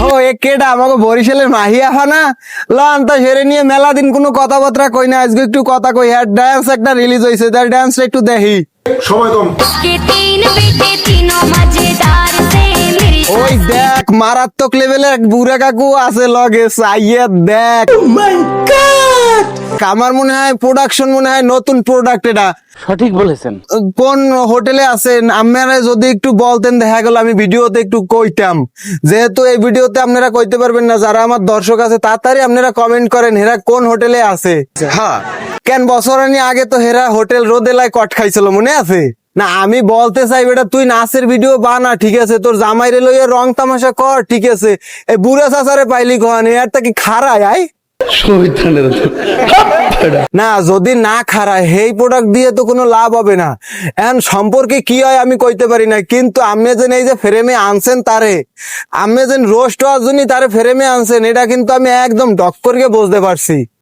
ও একেটা আমাকে বরিশালের মাহিয়া ফানা লন তা সেরে নিয়ে মেলা দিন কোনো কথাবার্তা কই না, আজকে একটু কথা কই। হ্যাঁ ডান্স একটা রিলিজ হয়েছে, তার ডান্সটা একটু দেখি। সময় কম। ওই দেখ মারাত্মক লেভেলের এক বুড়া কাকু আছে লগে, চাইয়ে দেখ। আমার মনে হয় প্রোডাকশন, মনে হয় নতুন প্রোডাক্ট এটা। সঠিক বলেছেন। কোন হোটেলে আছেন আপনারা যদি একটু বলতেন, দেখা গেল আমি ভিডিওতে একটু কইতাম। যেহেতু এই ভিডিওতে আপনারা কইতে পারবেন না, যারা আমার দর্শক আছে তাড়াতাড়ি আপনারা কমেন্ট করেন হেরা কোন হোটেলে আছে। হ্যাঁ কেন বছরানি আগে তো হেরা হোটেল রোদেলায় কট খাইছিল, মনে আছে না? আমি বলতে চাই বেটা, তুই নাচের ভিডিও বানা ঠিক আছে, তোর জামাইরে লইয়া রং তামাশা কর ঠিক আছে, এই বুড়া চাচারে পাইলি কহানি আর তা কি খারায় আয় না? যদি না খারায় সেই প্রোডাক্ট দিয়ে তো কোনো লাভ হবে না। এখন সম্পর্কে কি হয় আমি কইতে পারি না, কিন্তু আপনি যেন এই যে ফ্রেমে আনছেন তারে, আপনি যেন রোস্ট হওয়ার জন্য তারে ফ্রেমে আনছেন, এটা কিন্তু আমি একদম ডক করে বুঝতে পারছি।